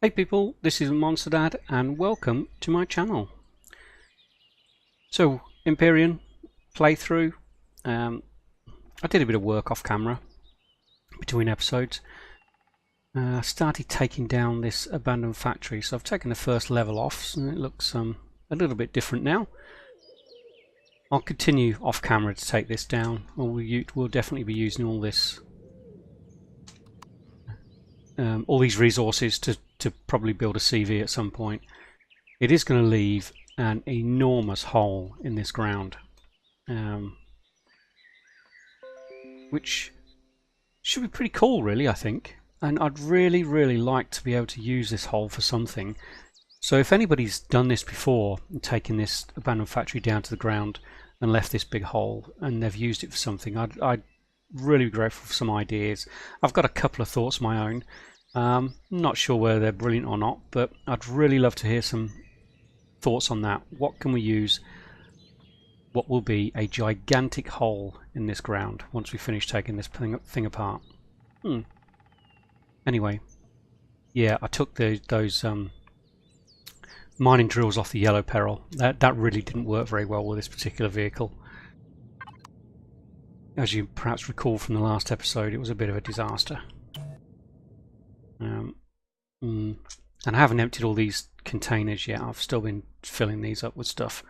Hey people, this is Monster Dad and welcome to my channel. So, Empyrion playthrough. I did a bit of work off camera between episodes. I started taking down this abandoned factory, so I've taken the first level off and it looks a little bit different now. I'll continue off camera to take this down. We'll definitely be using all this, all these resources to probably build a CV at some point. It is going to leave an enormous hole in this ground, which should be pretty cool, really, I think. And I'd really like to be able to use this hole for something. So if anybody's done this before, taken this abandoned factory down to the ground and left this big hole, and they've used it for something, I'd really be grateful for some ideas. I've got a couple of thoughts of my own. Not sure whether they're brilliant or not, but I'd really love to hear some thoughts on that. What can we use? What will be a gigantic hole in this ground once we finish taking this thing apart? Anyway, yeah, I took those mining drills off the yellow peril. That really didn't work very well with this particular vehicle. As you perhaps recall from the last episode, it was a bit of a disaster. And I haven't emptied all these containers yet. I've still been filling these up with stuff,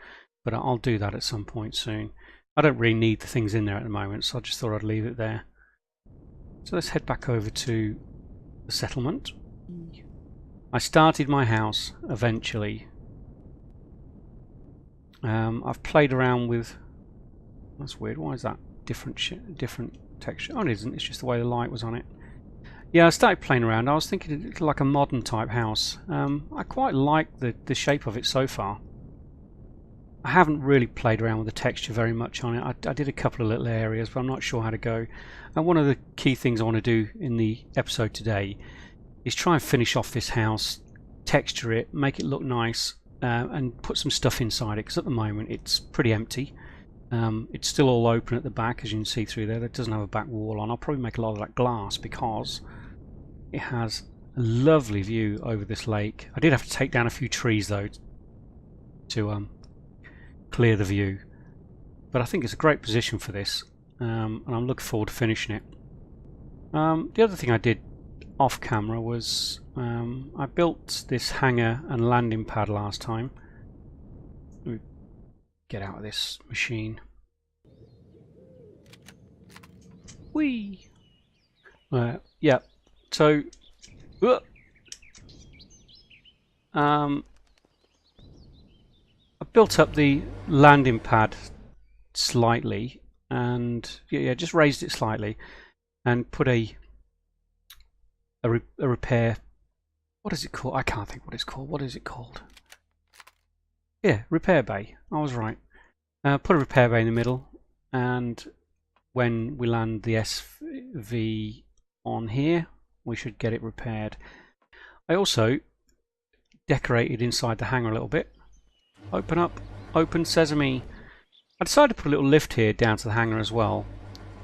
but I'll do that at some point soon. I don't really need the things in there at the moment, so I just thought I'd leave it there. So let's head back over to the settlement. I started my house eventually. I've played around with... That's weird. Why is that different texture? Oh, it isn't. It's just the way the light was on it. Yeah, I started playing around. I was thinking it's like a modern type house. I quite like the shape of it so far. I haven't really played around with the texture very much on it. I did a couple of little areas, but I'm not sure how to go. And one of the key things I want to do in the episode today is try and finish off this house, texture it, make it look nice, and put some stuff inside it, because at the moment it's pretty empty. It's still all open at the back, as you can see through there. It doesn't have a back wall on. I'll probably make a lot of that glass because it has a lovely view over this lake. I did have to take down a few trees though to clear the view, but I think it's a great position for this, and I'm looking forward to finishing it. The other thing I did off camera was I built this hangar and landing pad last time. Let me get out of this machine. Whee! Yeah, so I built up the landing pad slightly, and yeah, just raised it slightly, and put a repair. What is it called? I can't think what it's called. What is it called? Yeah, repair bay. I was right. Put a repair bay in the middle, and when we land the SV on here, we should get it repaired. I also decorated inside the hangar a little bit. Open up, open sesame. I decided to put a little lift here down to the hangar as well,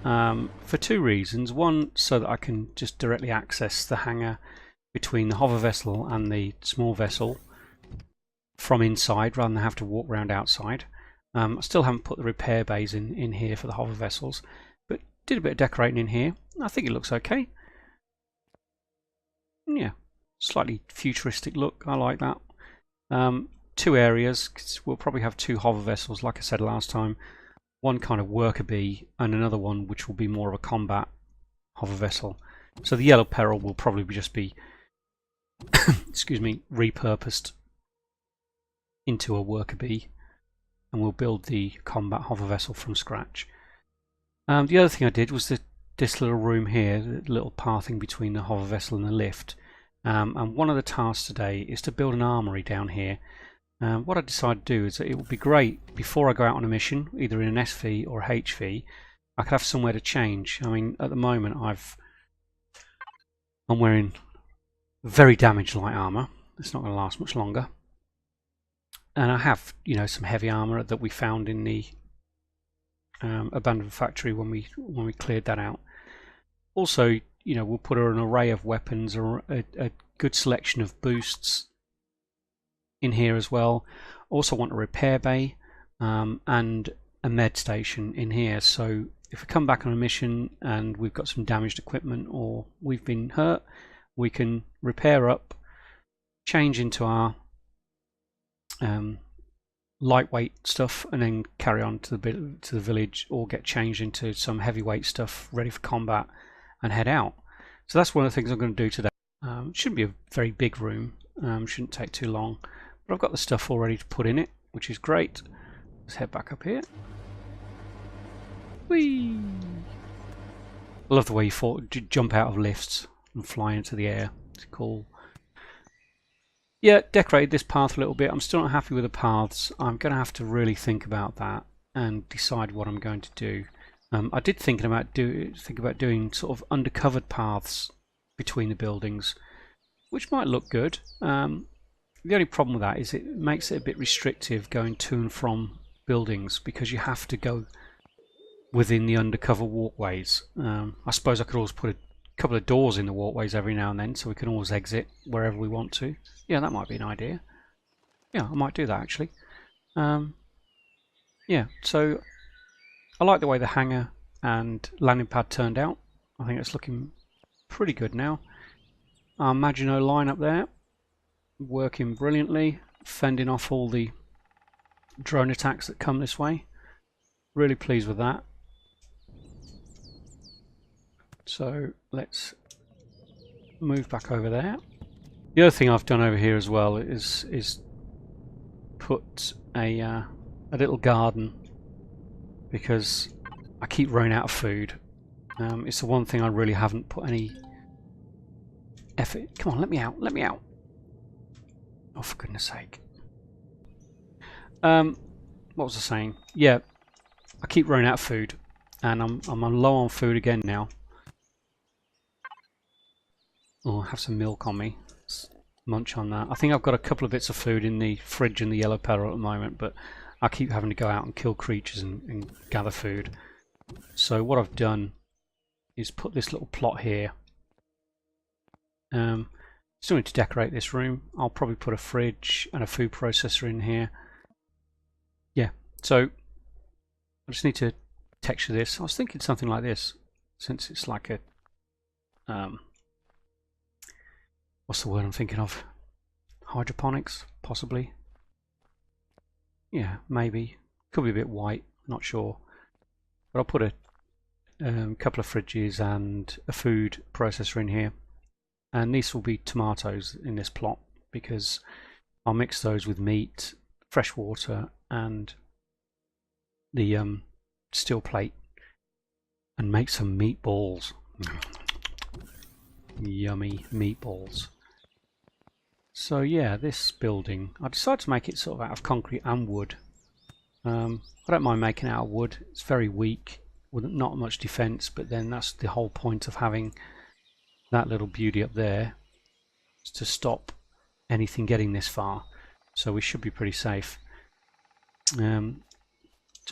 for two reasons. One, so that I can just directly access the hangar between the hover vessel and the small vessel from inside, rather than have to walk around outside. I still haven't put the repair bays in here for the hover vessels, but did a bit of decorating in here. I think it looks okay. Yeah, slightly futuristic look. I like that. Two areas, 'cause we'll probably have two hover vessels, like I said last time. One kind of worker bee, and another one which will be more of a combat hover vessel. So the yellow peril will probably just be excuse me, repurposed into a worker bee, and we'll build the combat hover vessel from scratch. The other thing I did was this little room here, the little pathing between the hover vessel and the lift. And one of the tasks today is to build an armory down here. What I decided to do is that it would be great before I go out on a mission, either in an SV or HV, I could have somewhere to change. I mean, at the moment I'm wearing very damaged light armor. It's not going to last much longer, and I have, you know, some heavy armor that we found in the abandoned factory when we cleared that out. Also, you know, we'll put an array of weapons or a good selection of boosts in here as well. Also want a repair bay and a med station in here, so if we come back on a mission and we've got some damaged equipment or we've been hurt, we can repair up, change into our lightweight stuff, and then carry on to the village, or get changed into some heavyweight stuff ready for combat and head out. So that's one of the things I'm going to do today. It shouldn't be a very big room, shouldn't take too long, but I've got the stuff all ready to put in it, which is great. Let's head back up here. Whee! I love the way you jump out of lifts and fly into the air. It's cool. Yeah, decorated this path a little bit. I'm still not happy with the paths. I'm going to have to really think about that and decide what I'm going to do. I did think about doing sort of undercovered paths between the buildings, which might look good. The only problem with that is it makes it a bit restrictive going to and from buildings, because you have to go within the undercover walkways. I suppose I could always put a couple of doors in the walkways every now and then, so we can always exit wherever we want to. Yeah, that might be an idea. Yeah, I might do that actually. Yeah, so I like the way the hangar and landing pad turned out. I think it's looking pretty good now. Our Maginot line up there, working brilliantly, fending off all the drone attacks that come this way. Really pleased with that. So let's move back over there. The other thing I've done over here as well is put a little garden, because I keep running out of food. It's the one thing I really haven't put any effort. Come on, let me out! Let me out! Oh, for goodness sake! What was I saying? Yeah, I keep running out of food, and I'm on low on food again now. Oh, I have some milk on me. Let's munch on that. I think I've got a couple of bits of food in the fridge in the yellow peril at the moment, but I keep having to go out and kill creatures and gather food. So what I've done is put this little plot here. Still need to decorate this room. I'll probably put a fridge and a food processor in here. Yeah, so I just need to texture this. I was thinking something like this, since it's like a what's the word I'm thinking of? Hydroponics, possibly. Yeah, maybe. Could be a bit white, not sure. But I'll put a couple of fridges and a food processor in here. And these will be tomatoes in this plot, because I'll mix those with meat, fresh water, and the steel plate, and make some meatballs. Yummy meatballs. So yeah, this building, I decided to make it sort of out of concrete and wood. I don't mind making it out of wood. It's very weak, with not much defense, but then that's the whole point of having that little beauty up there, is to stop anything getting this far. So we should be pretty safe. So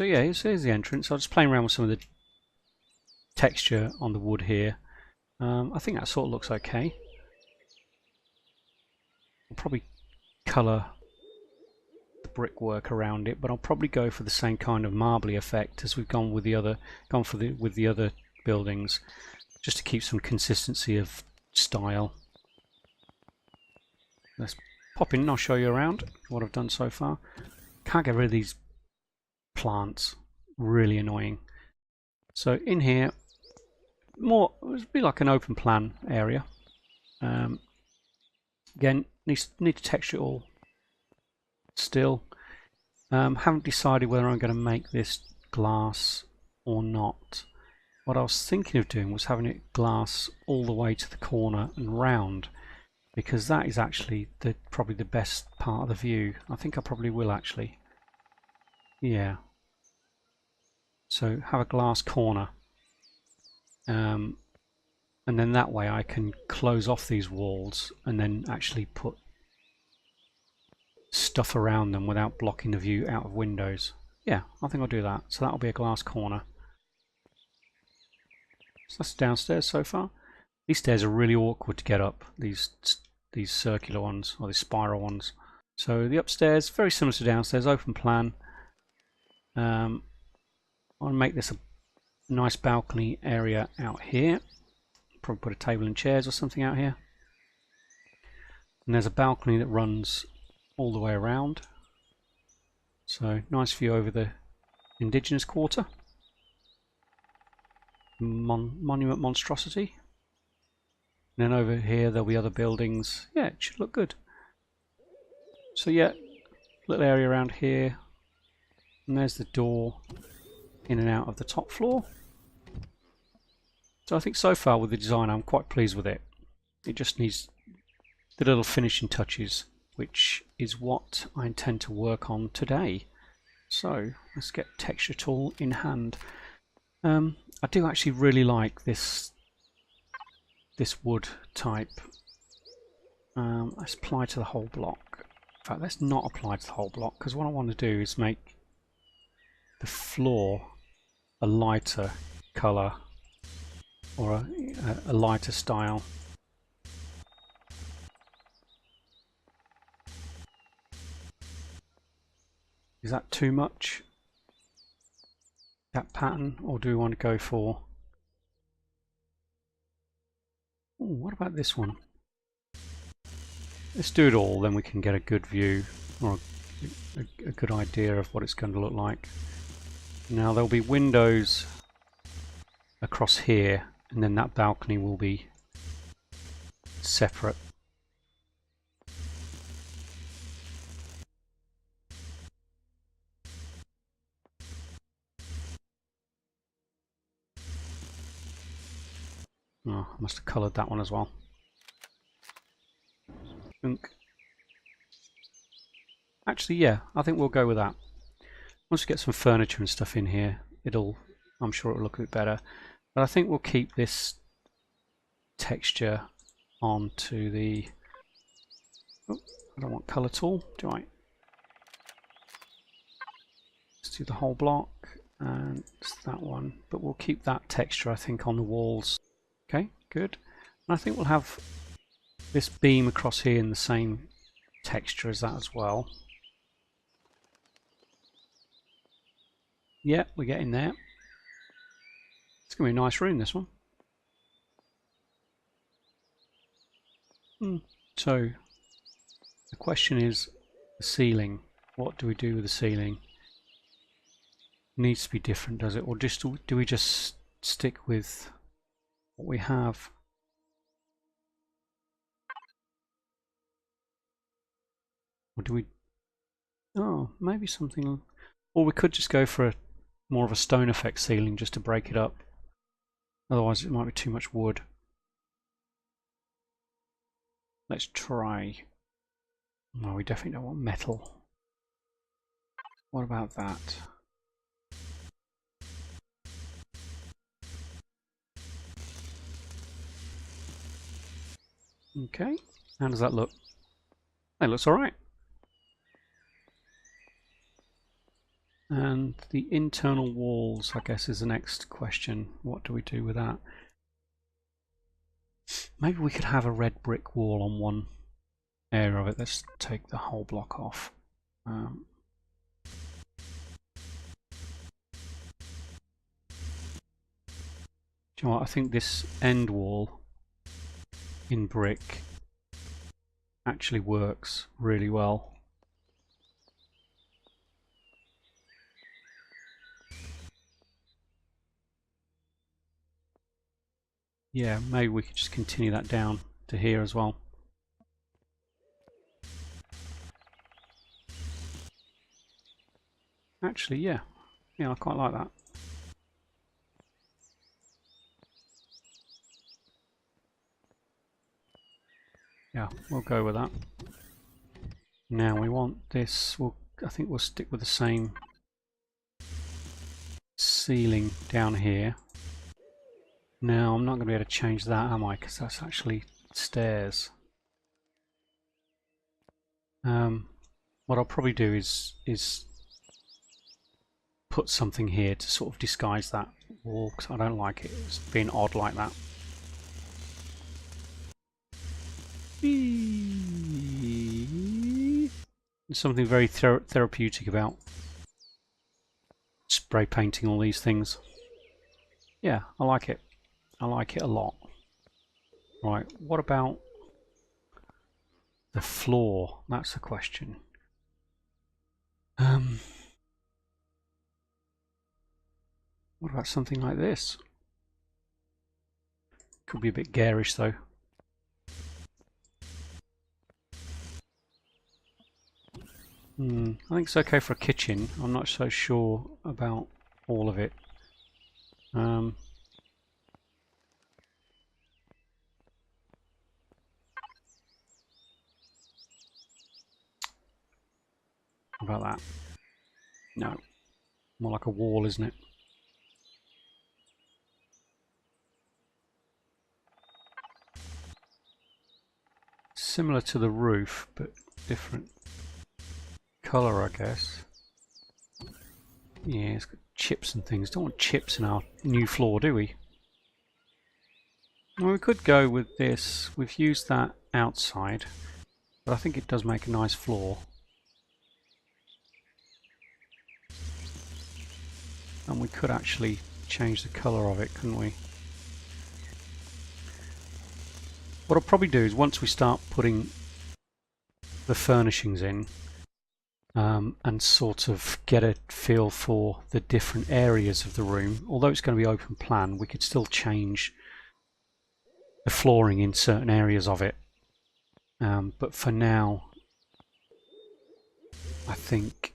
yeah, here's the entrance. I was just playing around with some of the texture on the wood here. I think that sort of looks okay. I'll probably colour the brickwork around it, but I'll probably go for the same kind of marbly effect as we've gone with the other buildings, just to keep some consistency of style. Let's pop in and I'll show you around what I've done so far. Can't get rid of these plants, really annoying. So in here, more it would be like an open plan area. Again, need to texture it all still. Haven't decided whether I'm going to make this glass or not. What I was thinking of doing was having it glass all the way to the corner and round, because that is actually probably the best part of the view. I think I probably will actually. Yeah. So have a glass corner. And then that way I can close off these walls and then actually put stuff around them without blocking the view out of windows. Yeah, I think I'll do that. So that'll be a glass corner. So that's downstairs so far. These stairs are really awkward to get up, these circular ones, or these spiral ones. So the upstairs, very similar to downstairs, open plan. I want to make this a nice balcony area out here. Probably put a table and chairs or something out here. And there's a balcony that runs all the way around. So nice view over the indigenous quarter. Monument monstrosity. And then over here there'll be other buildings. Yeah, it should look good. So yeah, little area around here. And there's the door in and out of the top floor. So I think so far with the design I'm quite pleased with it. It just needs the little finishing touches, which is what I intend to work on today. So let's get texture tool in hand. I do actually really like this wood type. Let's apply to the whole block. In fact, let's not apply to the whole block, because what I want to do is make the floor a lighter colour, or a lighter style. Is that too much, that pattern, or do we want to go for... Ooh, what about this one? Let's do it all, then we can get a good view, or a good idea of what it's going to look like. Now there'll be windows across here, and then that balcony will be separate. Oh, I must have coloured that one as well. Actually, yeah, I think we'll go with that. Once we get some furniture and stuff in here, I'm sure it'll look a bit better. But I think we'll keep this texture onto the... Oh, I don't want colour tool, do I? Let's do the whole block, and it's that one. But we'll keep that texture, I think, on the walls. Okay, good. And I think we'll have this beam across here in the same texture as that as well. Yeah, we're getting there. It's going to be a nice room, this one. So, the question is the ceiling. What do we do with the ceiling? Needs to be different, does it? Or just do we just stick with what we have? Or do we... Oh, maybe something... Or we could just go for more of a stone effect ceiling just to break it up. Otherwise it might be too much wood. Let's try... No, we definitely don't want metal. What about that? Okay, how does that look? That looks alright. And the internal walls, I guess, is the next question. What do we do with that? Maybe we could have a red brick wall on one area of it. Let's take the whole block off. Do you know what? I think this end wall in brick actually works really well. Yeah, maybe we could just continue that down to here as well. Actually, yeah, I quite like that. Yeah, we'll go with that. Now we want this, I think we'll stick with the same ceiling down here. Now I'm not going to be able to change that, am I? Because that's actually stairs. What I'll probably do is put something here to sort of disguise that wall, because I don't like it being odd like that. There's something very therapeutic about spray painting all these things. Yeah, I like it. I like it a lot. Right, what about the floor? That's the question. What about something like this? Could be a bit garish though. I think it's okay for a kitchen. I'm not so sure about all of it. What about that? No. More like a wall, isn't it? Similar to the roof, but different colour, I guess. Yeah, it's got chips and things. Don't want chips in our new floor, do we? Well, we could go with this. We've used that outside, but I think it does make a nice floor. And we could actually change the colour of it, couldn't we? What I'll probably do is once we start putting the furnishings in, and sort of get a feel for the different areas of the room, although it's going to be open plan, we could still change the flooring in certain areas of it. But for now, I think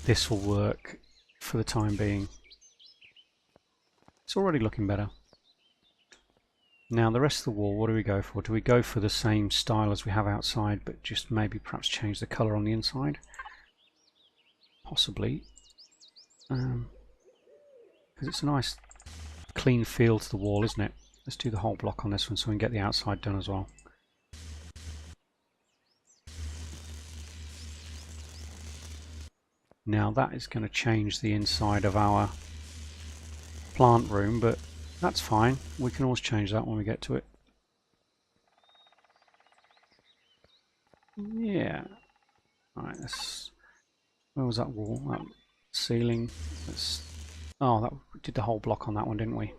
this will work for the time being. It's already looking better. Now the rest of the wall, what do we go for? Do we go for the same style as we have outside, but just maybe perhaps change the colour on the inside? Possibly. Because it's a nice clean feel to the wall, isn't it? Let's do the whole block on this one so we can get the outside done as well. Now that is going to change the inside of our plant room, but that's fine. We can always change that when we get to it. Yeah. Alright, where was that wall? That ceiling. Oh, we did the whole block on that one, didn't we?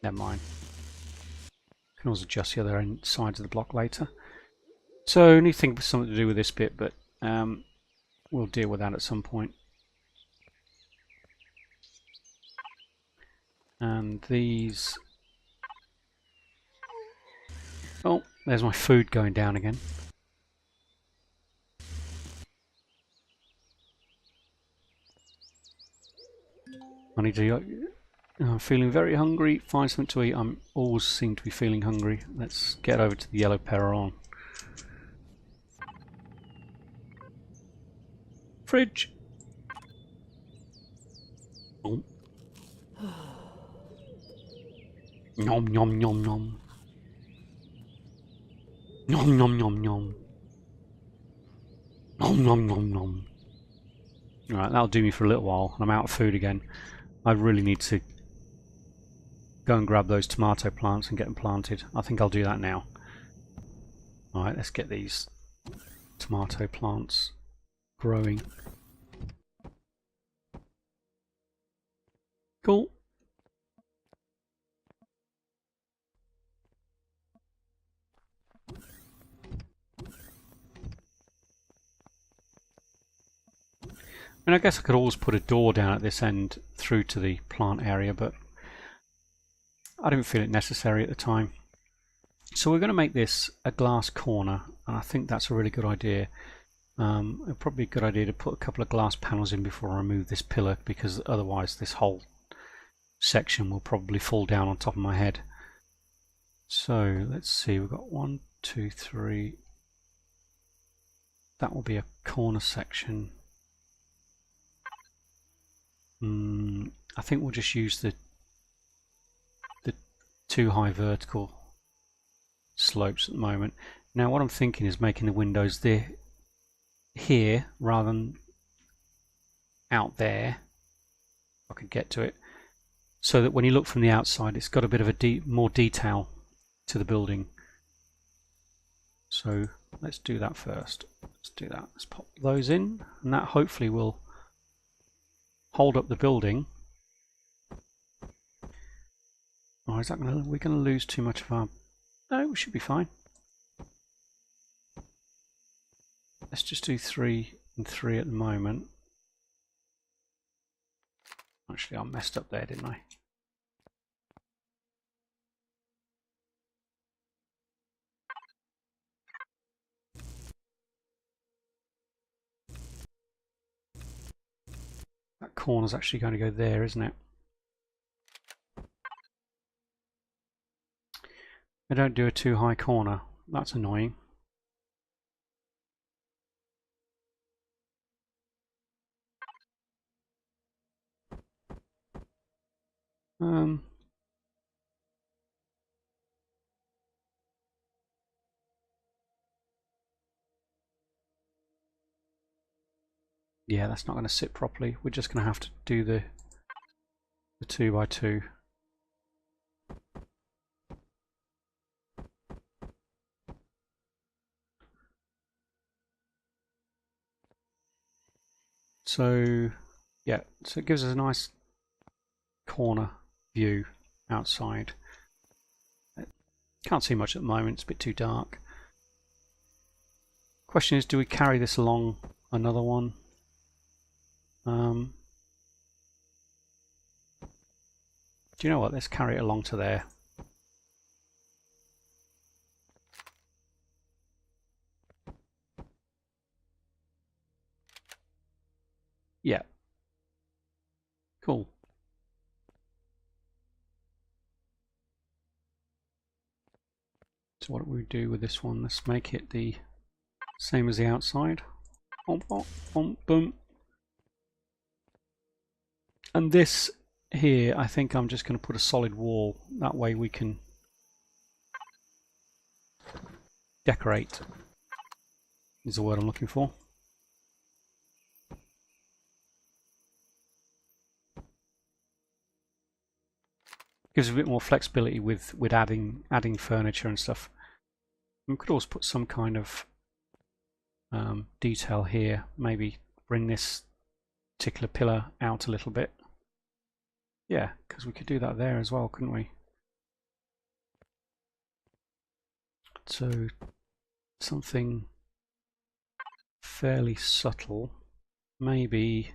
Never mind. Can always adjust the other end sides of the block later. So I need to think of something to do with this bit, but we'll deal with that at some point. And these... Oh, there's my food going down again. I need to... I'm feeling very hungry. Find something to eat. I always seem to be feeling hungry. Let's get over to the yellow Empyrion. Fridge! Oh. Nom nom nom nom. Nom nom nom nom. Nom nom nom nom. Alright, that'll do me for a little while. I'm out of food again. I really need to go and grab those tomato plants and get them planted. I think I'll do that now. Alright, let's get these tomato plants growing. Cool. I guess I could always put a door down at this end through to the plant area, but I didn't feel it necessary at the time. So we're going to make this a glass corner, and I think that's a really good idea. It'd probably be a good idea to put a couple of glass panels in before I remove this pillar, because otherwise this whole section will probably fall down on top of my head. So let's see, we've got 1, 2, 3. That will be a corner section. I think we'll just use the 2 high vertical slopes at the moment. Now what I'm thinking is making the windows there, here, rather than out there. If I could get to it. so that when you look from the outside, it's got a bit of a more detail to the building. So let's do that first. Let's do that. Let's pop those in, and that hopefully will hold up the building. Or is that going to? We're going to lose too much of our. No, we should be fine. Let's just do 3 and 3 at the moment. Actually, I messed up there, didn't I? That corner's actually going to go there, isn't it? They don't do a too high corner. That's annoying. Yeah, that's not going to sit properly. We're just going to have to do the 2 by 2. So yeah, so it gives us a nice corner view outside. Can't see much at the moment, it's a bit too dark. Question is, do we carry this along another one? Do you know what? Let's carry it along to there. Yeah. Cool. So what do we do with this one? Let's make it the same as the outside. Boom, boom, boom, boom. And this here, I think I'm just going to put a solid wall. That way we can decorate, is the word I'm looking for. Gives a bit more flexibility with adding furniture and stuff. We could also put some kind of detail here. Maybe bring this particular pillar out a little bit. Yeah, because we could do that there as well, couldn't we? So something fairly subtle, maybe.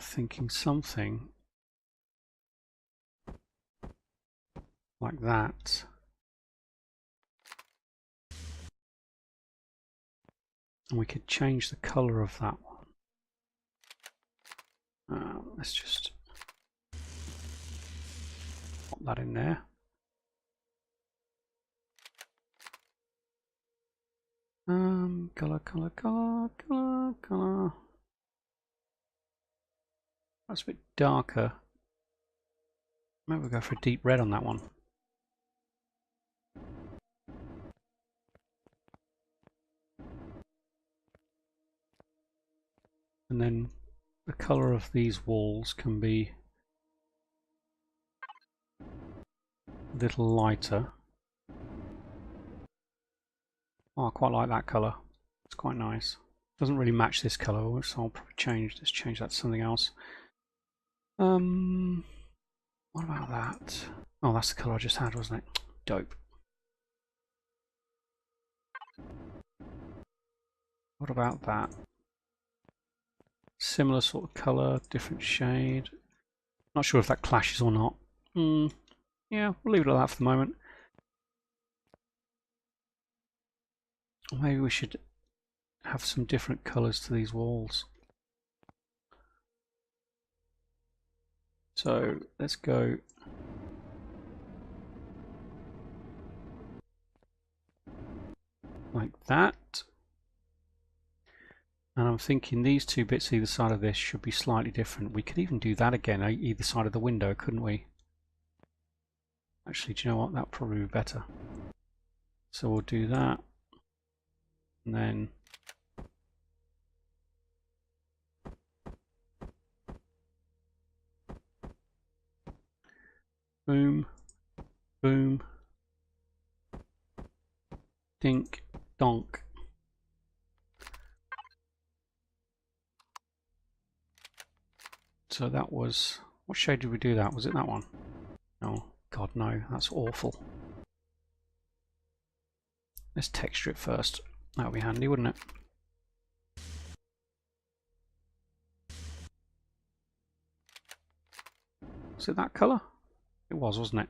Thinking something like that. And we could change the colour of that one. Let's just pop that in there. Colour. That's a bit darker. Maybe we'll go for a deep red on that one. And then the colour of these walls can be a little lighter. Oh, I quite like that colour. It's quite nice. Doesn't really match this colour, so I'll probably let's change that to something else. What about that? Oh, that's the colour I just had, wasn't it? Dope. What about that? Similar sort of colour, different shade. Not sure if that clashes or not. Yeah, we'll leave it at that for the moment. Or maybe we should have some different colours to these walls. So let's go like that. And I'm thinking these two bits either side of this should be slightly different. We could even do that again, either side of the window, couldn't we? Actually, do you know what? That would probably be better. So we'll do that. And then Boom. Boom. Dink. Donk. So that was... What shade did we do that? Was it that one? Oh, God, no. That's awful. Let's texture it first. That would be handy, wouldn't it? Was it that colour? It was, wasn't it?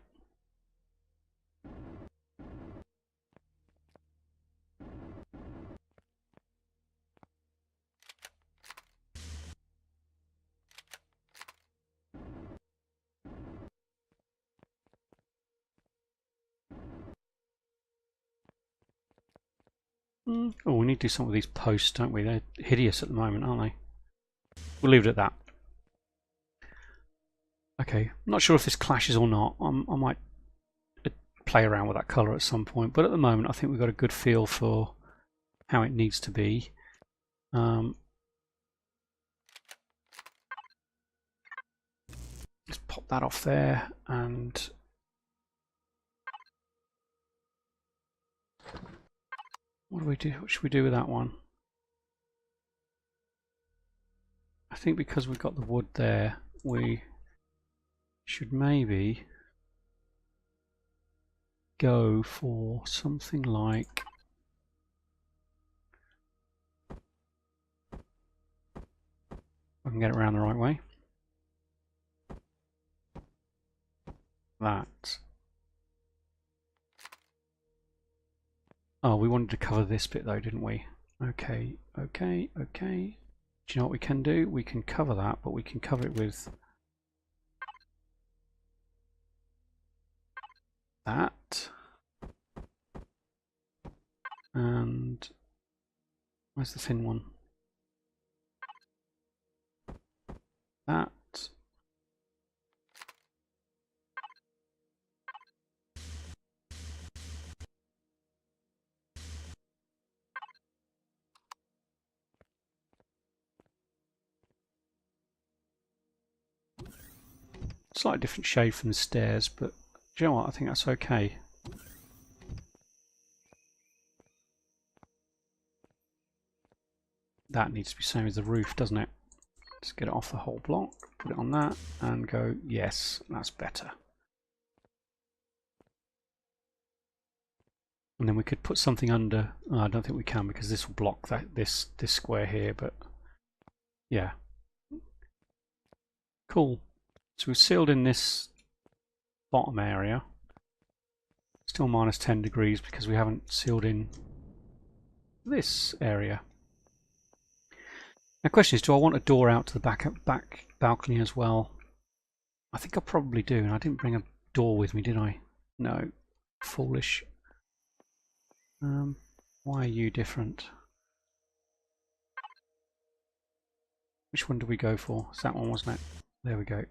Oh, we need to do something with these posts, don't we? They're hideous at the moment, aren't they? We'll leave it at that. Okay, I'm not sure if this clashes or not. I might play around with that colour at some point, but at the moment I think we've got a good feel for how it needs to be. Let's pop that off there, and what do we do? What should we do with that one? I think because we've got the wood there, we should maybe go for something like I can get it around the right way. That. Oh, we wanted to cover this bit though, didn't we? Okay, okay, okay. Do you know what we can do? We can cover that, but we can cover it with that. And where's the thin one? That. Slightly different shade from the stairs, but do you know what? I think that's okay. That needs to be the same as the roof, doesn't it? Just get it off the whole block, put it on that, and go, yes, that's better. And then we could put something under. Oh, I don't think we can because this will block that this square here, but yeah. Cool. So we've sealed in this bottom area. Still minus 10 degrees because we haven't sealed in this area. The question is, do I want a door out to the back balcony as well? I think I probably do, and I didn't bring a door with me, did I? No. Foolish. Why are you different? Which one do we go for? It's that one, wasn't it? There we go.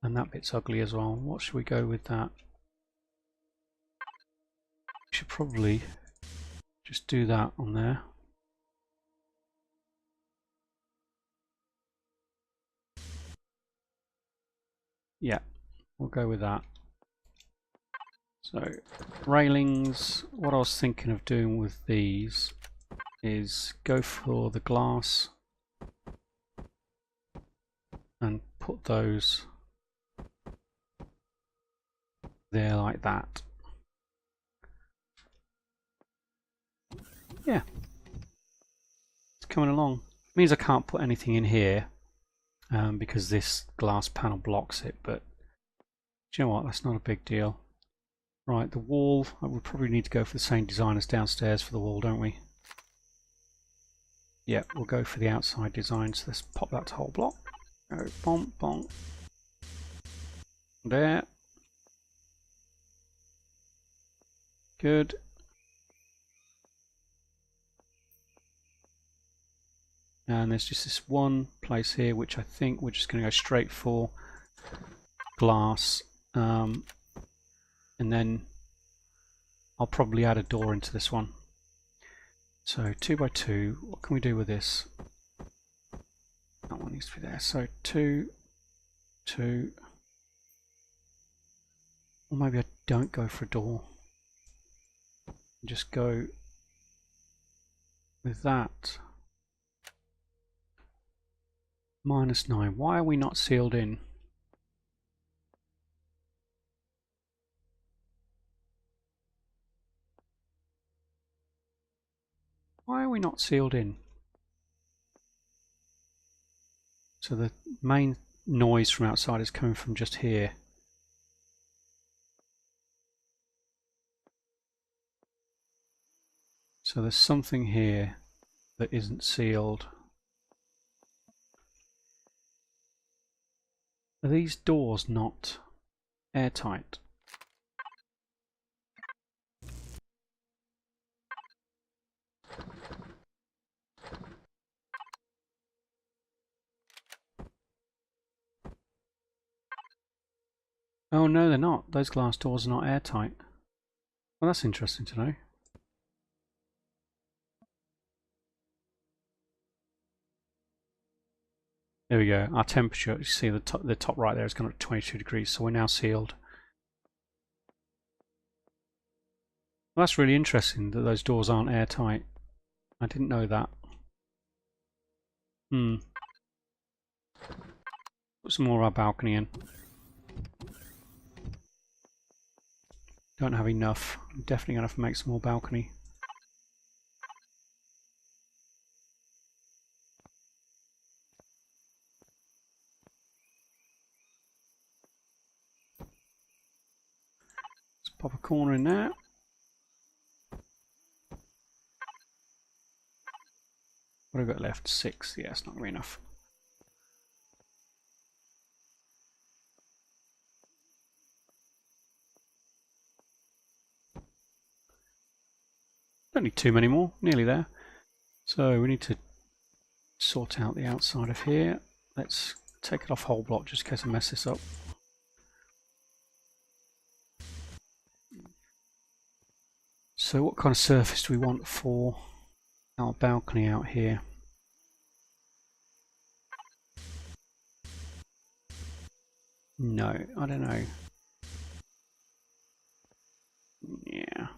And that bit's ugly as well. What should we go with that? We should probably just do that on there. Yeah, we'll go with that. So, railings, what I was thinking of doing with these is go for the glass and put those there like that. Yeah, it's coming along. It means I can't put anything in here because this glass panel blocks it, but do you know what, that's not a big deal. Right, the wall, we probably need to go for the same design as downstairs for the wall, don't we? Yeah, we'll go for the outside design, so let's pop that to whole block. Go bonk, bonk. There. Good. And there's just this one place here which I think we're just going to go straight for glass, and then I'll probably add a door into this one. So 2 by 2, what can we do with this? That one needs to be there. So 2, 2, Or maybe I don't go for a door. Just go with that. -9. Why are we not sealed in? Why are we not sealed in? So the main noise from outside is coming from just here. So there's something here that isn't sealed. Are these doors not airtight? Oh no, they're not. Those glass doors are not airtight. Well, that's interesting to know. There we go. Our temperature, you see the top right there has gone up to 22 degrees, so we're now sealed. Well, that's really interesting that those doors aren't airtight. I didn't know that. Put some more of our balcony in. Don't have enough. I'm definitely going to have to make some more balcony. Let's pop a corner in there. What have I got left? 6. Yeah, it's not going to be enough. Don't need too many more. Nearly there. So we need to sort out the outside of here. Let's take it off whole block just in case I mess this up. So what kind of surface do we want for our balcony out here? No, I don't know. Yeah.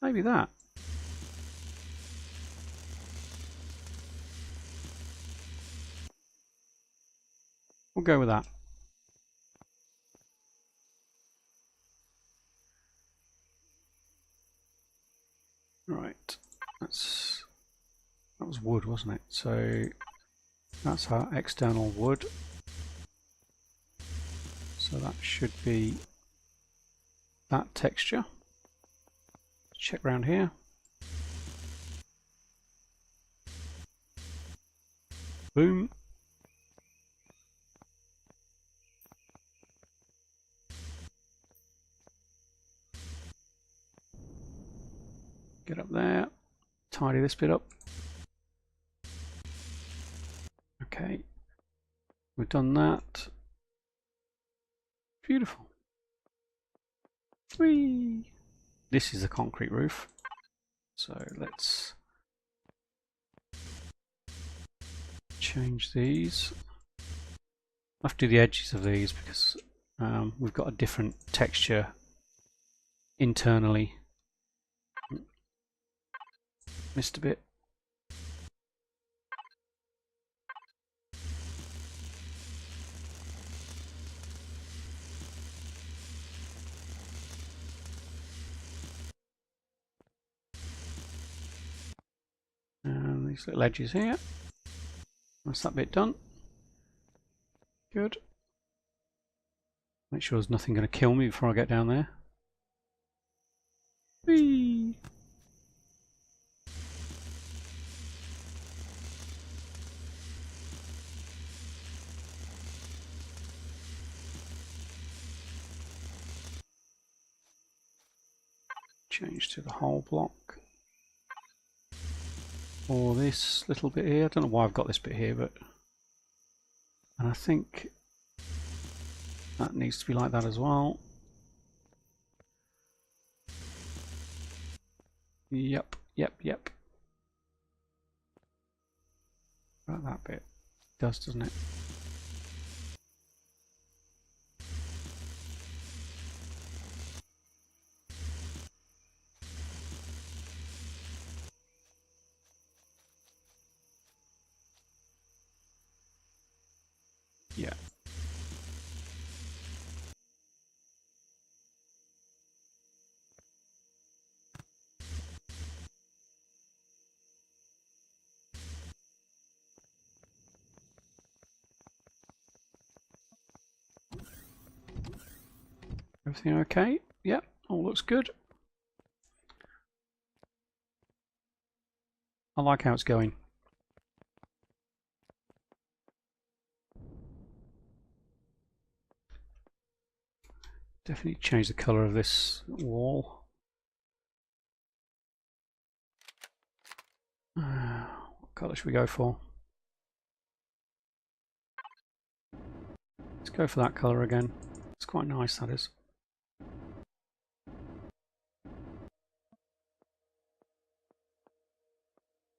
Maybe that. We'll go with that. Right. That was wood, wasn't it? So that's our external wood. So that should be that texture. Check around here. Boom. Get up there. Tidy this bit up. Okay. We've done that. Beautiful. Whee! This is a concrete roof. So let's change these. I have to do the edges of these because we've got a different texture internally. Missed a bit. And these little edges here. That's that bit done. Good. Make sure there's nothing going to kill me before I get down there. Whee! Change to the whole block. Or this little bit here. I don't know why I've got this bit here, but... And I think that needs to be like that as well. Yep. About that bit. Does, doesn't it? Yeah. Everything okay? Yep, all looks good. I like how it's going. Definitely change the colour of this wall. What colour should we go for? Let's go for that colour again. It's quite nice, that is.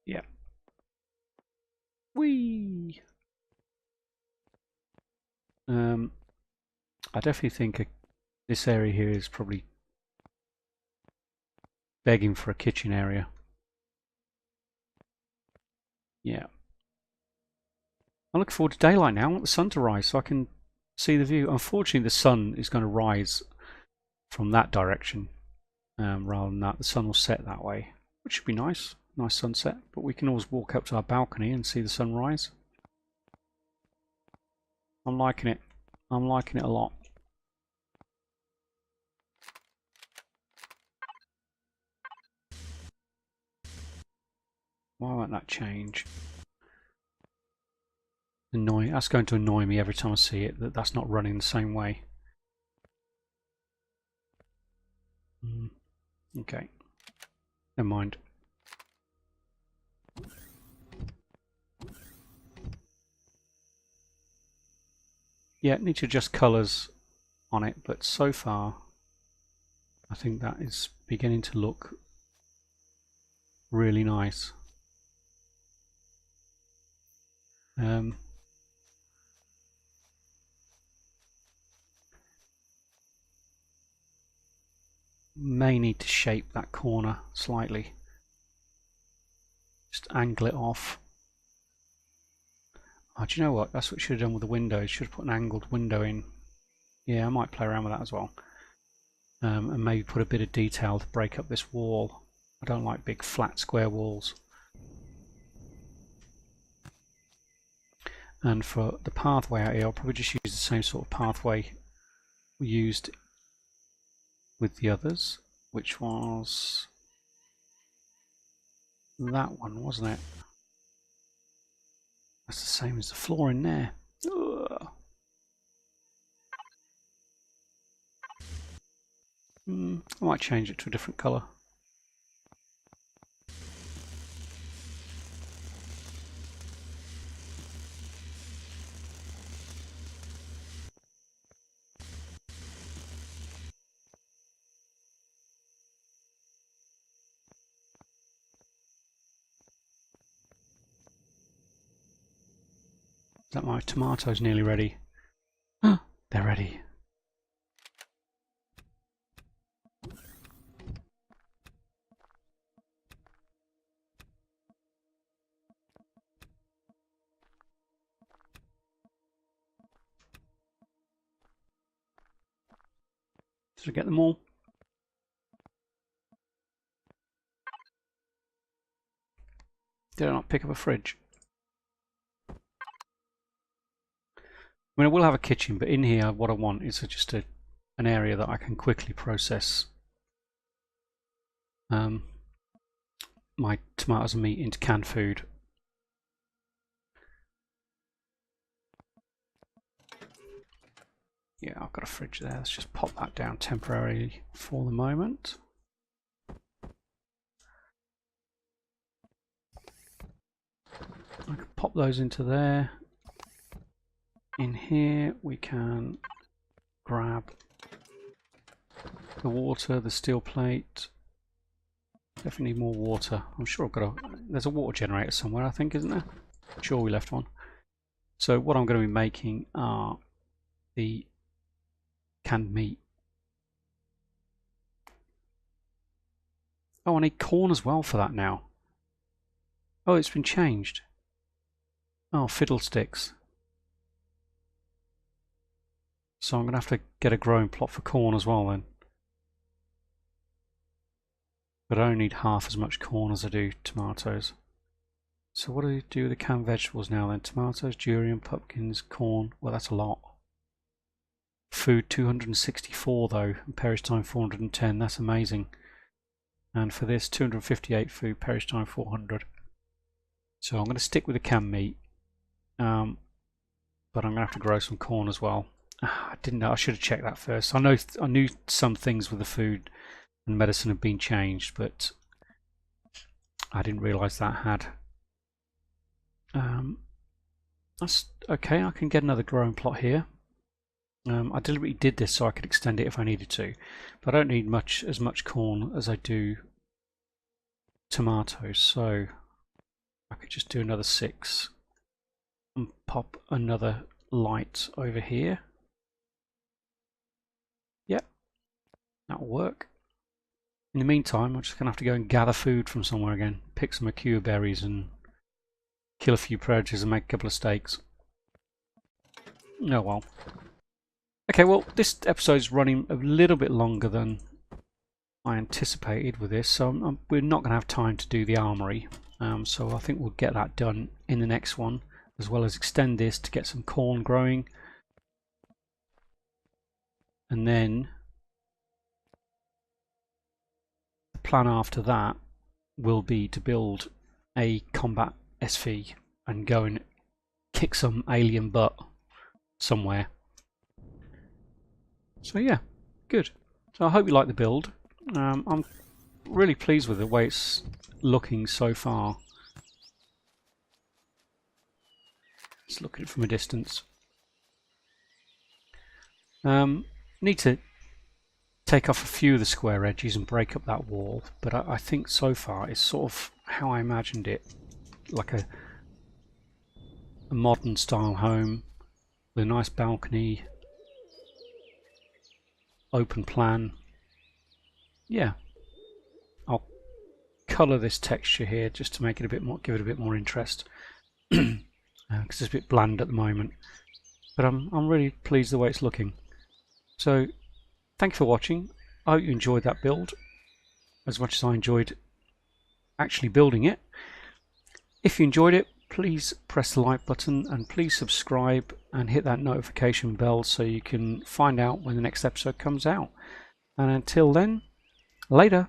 Yeah. Whee! I definitely think this area here is probably begging for a kitchen area. Yeah. I look forward to daylight now. I want the sun to rise so I can see the view. Unfortunately, the sun is going to rise from that direction rather than that. The sun will set that way, which should be nice. Nice sunset. But we can always walk up to our balcony and see the sun rise. I'm liking it. I'm liking it a lot. Why won't that change? Annoying. That's going to annoy me every time I see it, that's not running the same way. Okay. Never mind. Yeah, need to adjust colours on it, but so far I think that is beginning to look really nice. May need to shape that corner slightly. Just angle it off. Oh, do you know what? That's what I should have done with the windows. Should have put an angled window in. Yeah, I might play around with that as well. And maybe put a bit of detail to break up this wall. I don't like big flat square walls. And for the pathway out here, I'll probably just use the same sort of pathway we used with the others, which was that one, wasn't it? That's the same as the floor in there. Ugh. I might change it to a different colour. Is that my tomatoes nearly ready? They're ready. Did I get them all? Did I not pick up a fridge? I mean, I will have a kitchen, but in here what I want is just an area that I can quickly process my tomatoes and meat into canned food. Yeah, I've got a fridge there. Let's just pop that down temporarily for the moment. I can pop those into there. In here we can grab the water, the steel plate. Definitely need more water. I'm sure I've got there's a water generator somewhere, I think, isn't there? I'm sure we left one. So what I'm going to be making are the canned meat. Oh, I need corn as well for that now. Oh, it's been changed. Oh, fiddlesticks. So I'm going to have to get a growing plot for corn as well then. But I only need half as much corn as I do tomatoes. So what do we do with the canned vegetables now then? Tomatoes, durian, pumpkins, corn. Well, that's a lot. Food 264 though, and perish time 410. That's amazing. And for this 258 food, perish time 400. So I'm going to stick with the canned meat, but I'm going to have to grow some corn as well. I didn't know. I should have checked that first. I knew some things with the food and medicine had been changed, but I didn't realise that had. That's okay. I can get another growing plot here. I deliberately did this so I could extend it if I needed to, but I don't need as much corn as I do tomatoes, so I could just do another 6 and pop another light over here. Yep, that'll work. In the meantime, I'm just going to have to go and gather food from somewhere again, pick some akua berries and kill a few predators and make a couple of steaks. Oh well. Okay, well, this episode's running a little bit longer than I anticipated with this, so we're not going to have time to do the armory. So I think we'll get that done in the next one, as well as extend this to get some corn growing. And then the plan after that will be to build a combat SV and go and kick some alien butt somewhere. So yeah, good. So I hope you like the build. I'm really pleased with the way it's looking so far. Let's look at it from a distance. Need to take off a few of the square edges and break up that wall, but I think so far it's sort of how I imagined it, like a modern style home with a nice balcony, open plan. Yeah, I'll colour this texture here just to make it a bit more, give it a bit more interest, because it's a bit bland at the moment. But I'm really pleased the way it's looking. So thank you for watching. I hope you enjoyed that build as much as I enjoyed actually building it. If you enjoyed it, please press the like button and please subscribe and hit that notification bell so you can find out when the next episode comes out. And until then, later.